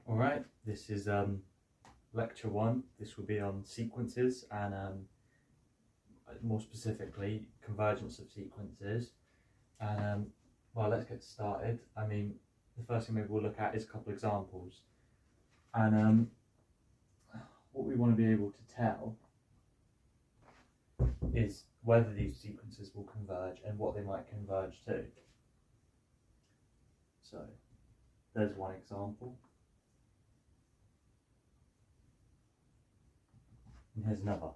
Alright, this is lecture 1. This will be on sequences and more specifically convergence of sequences. And well, let's get started. The first thing maybe we'll look at is a couple of examples. And what we want to be able to tell is whether these sequences will converge and what they might converge to. So there's one example. And here's another.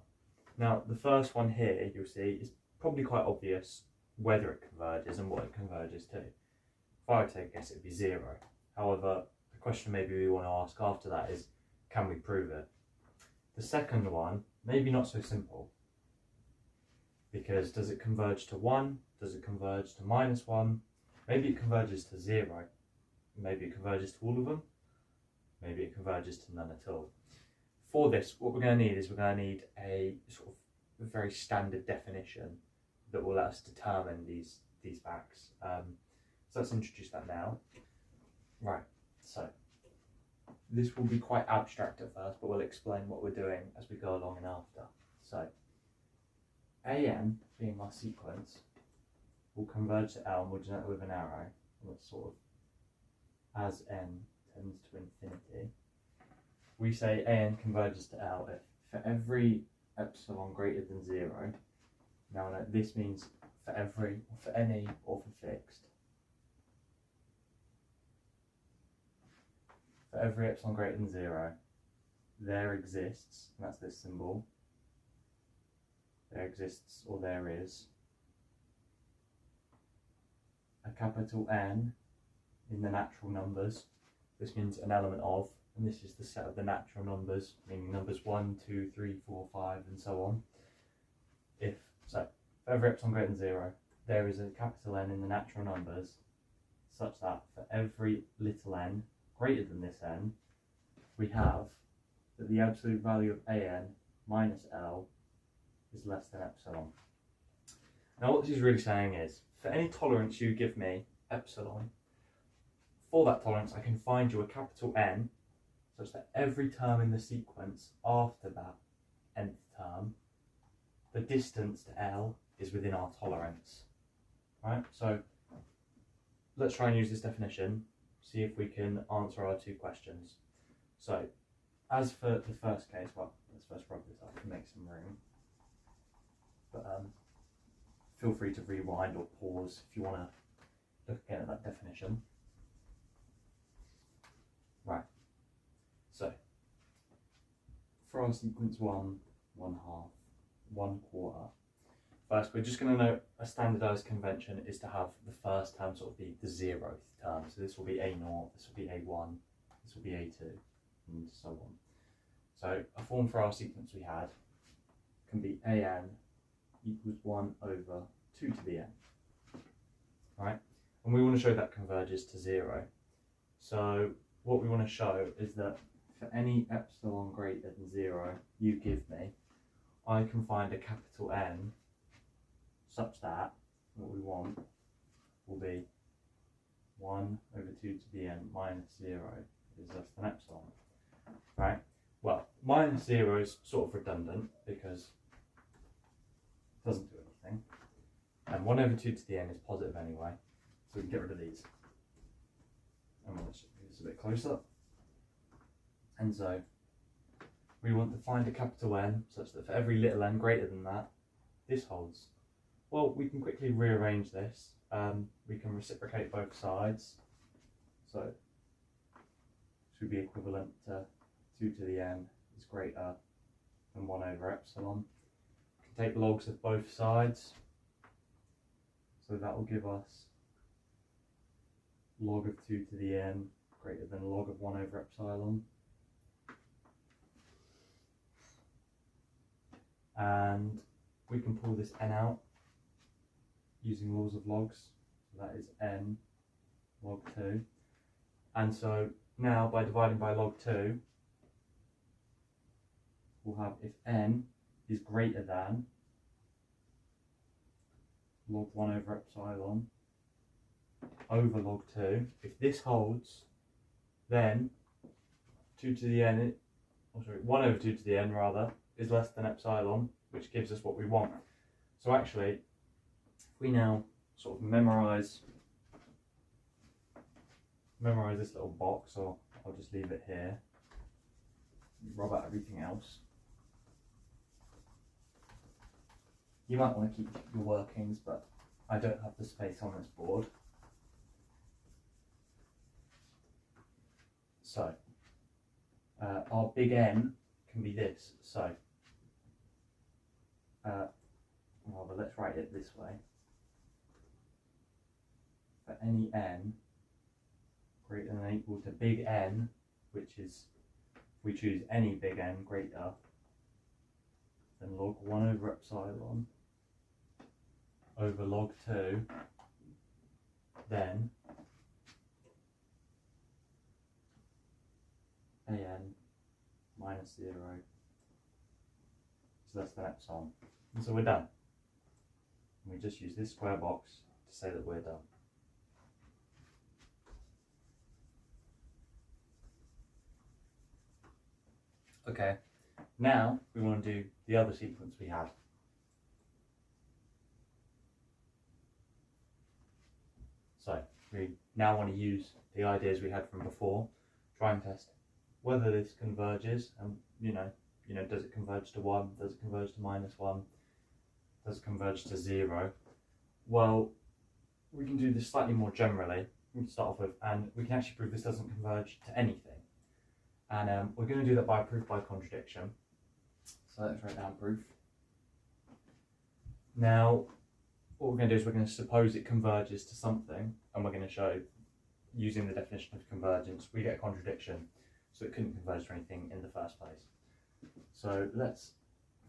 Now, the first one here, you'll see, is probably quite obvious whether it converges and what it converges to. If I were to guess, it'd be 0. However, the question maybe we want to ask after that is, can we prove it? The second one, maybe not so simple, because does it converge to 1? Does it converge to -1? Maybe it converges to 0. Maybe it converges to all of them. Maybe it converges to none at all. For this, what we're going to need is a sort of very standard definition that will let us determine these facts. So let's introduce that now. Right, so this will be quite abstract at first, but we'll explain what we're doing as we go along and after. So AN, being our sequence, will converge to L, and we'll denote it with an arrow, and it's sort of as n tends to infinity. We say AN converges to L if for every epsilon greater than 0. Now this means for every, or for any, or for fixed. For every epsilon greater than 0, there exists, and that's this symbol, there exists or there is a capital N in the natural numbers. This means an element of, and this is the set of the natural numbers, meaning numbers 1, 2, 3, 4, 5, and so on. So, for every epsilon greater than 0, there is a capital N in the natural numbers, such that for every little n greater than this n, we have that the absolute value of AN minus L is less than epsilon. Now what this is really saying is, for any tolerance you give me, epsilon, for that tolerance I can find you a capital N, such that every term in the sequence after that nth term, the distance to L is within our tolerance. Right? So let's try and use this definition, see if we can answer our two questions. So as for the first case, well, let's first rub this up and make some room. But feel free to rewind or pause if you want to look again at that definition. Right. So, for our sequence 1, 1/2, 1/4, first we're just going to note a standardised convention is to have the first term sort of be the 0th term. So this will be A0, this will be A1, this will be A2, and so on. So a form for our sequence we had can be AN equals 1 over 2 to the n. Right? And we want to show that converges to 0. So what we want to show is that for any epsilon greater than 0 you give me, I can find a capital N such that what we want will be 1 over 2 to the n minus 0 is less than epsilon. Right? Well, minus 0 is sort of redundant because it doesn't do anything. And 1 over 2 to the n is positive anyway, so we can get rid of these. And let's move this a bit closer. And so we want to find a capital N such that for every little n greater than that, this holds. Well, we can quickly rearrange this. We can reciprocate both sides. So this would be equivalent to 2 to the n is greater than 1 over epsilon. We can take logs of both sides. So that will give us log of 2 to the n greater than log of 1 over epsilon. And we can pull this n out using laws of logs. So that is n log 2. And so now by dividing by log 2, we'll have if n is greater than log 1 over epsilon over log 2, if this holds, then 2 to the n, or sorry, 1 over 2 to the n rather, is less than epsilon, which gives us what we want. So actually, if we now sort of memorise this little box, or I'll just leave it here, rub out everything else. You might want to keep your workings, but I don't have the space on this board. So, our big N can be this. So, rather, let's write it this way. For any n greater than or equal to big N, which is, if we choose any big N greater than log 1 over epsilon over log 2, then an minus 0 is less than epsilon. And so we're done. And we just use this square box to say that we're done. Okay, now we want to do the other sequence we had. So we now want to use the ideas we had from before, try and test whether this converges, and you know, does it converge to 1, does it converge to -1, does it converge to 0? Well, we can do this slightly more generally. We can start off with, and we can actually prove this doesn't converge to anything. And we're going to do that by proof by contradiction. So let's write down proof. Now, what we're going to do is we're going to suppose it converges to something, and we're going to show, using the definition of convergence, we get a contradiction, so it couldn't converge to anything in the first place. So let's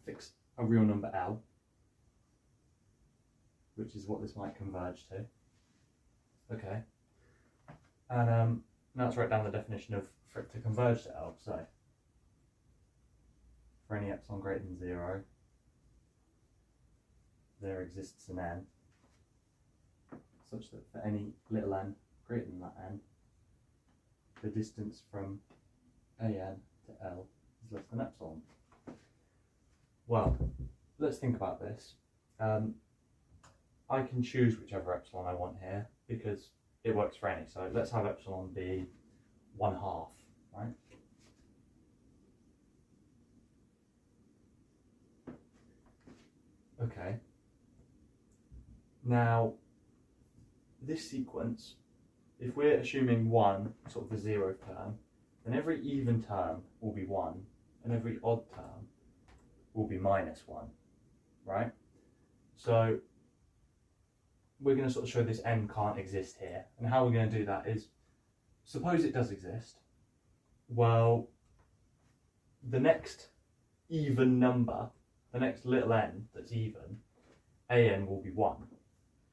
fix a real number L, which is what this might converge to. Okay. And now let's write down the definition of for it to converge to L. So for any epsilon greater than 0, there exists an n such that for any little n greater than that n, the distance from an to L is less than epsilon. Well, let's think about this. I can choose whichever epsilon I want here because it works for any. So let's have epsilon be 1/2, right? Okay. Now, this sequence, if we're assuming 1, sort of the 0th term, then every even term will be 1, and every odd term will be -1, right? So we're going to sort of show this n can't exist here. And how we're going to do that is, suppose it does exist. Well, the next even number, the next little n that's even, an will be 1.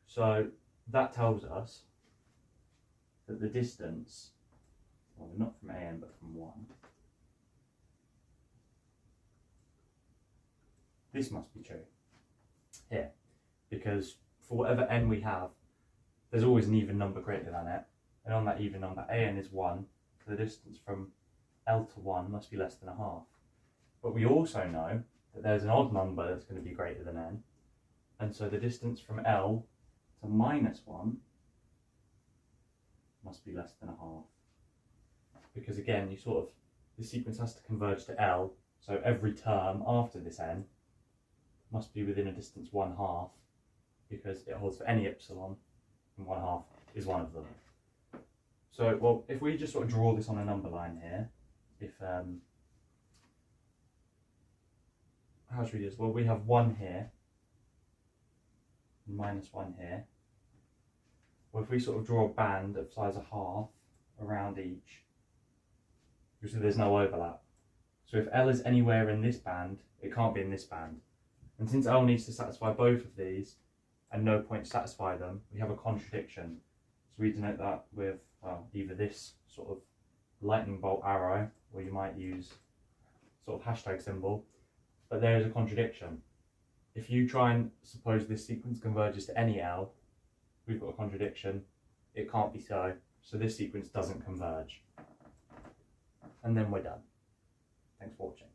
So that tells us that the distance, well, not from an but from 1, this must be true here, because for whatever n we have, there's always an even number greater than it, and on that even number an is 1, so the distance from L to 1 must be less than 1/2. But we also know that there's an odd number that's going to be greater than n, and so the distance from L to -1 must be less than 1/2. Because again, the sequence has to converge to L, so every term after this n must be within a distance 1/2, because it holds for any epsilon, and 1/2 is one of them. So, well, if we just sort of draw this on a number line here, if how should we do this? Well, we have 1 here, and -1 here. Well, if we sort of draw a band of size 1/2 around each, you see there's no overlap. So if L is anywhere in this band, it can't be in this band. And since L needs to satisfy both of these, and no point satisfy them, we have a contradiction. So we denote that with, well, either this sort of lightning bolt arrow, or you might use sort of hashtag symbol, but there is a contradiction. If you try and suppose this sequence converges to any L, we've got a contradiction. It can't be so, so this sequence doesn't converge. and then we're done. Thanks for watching.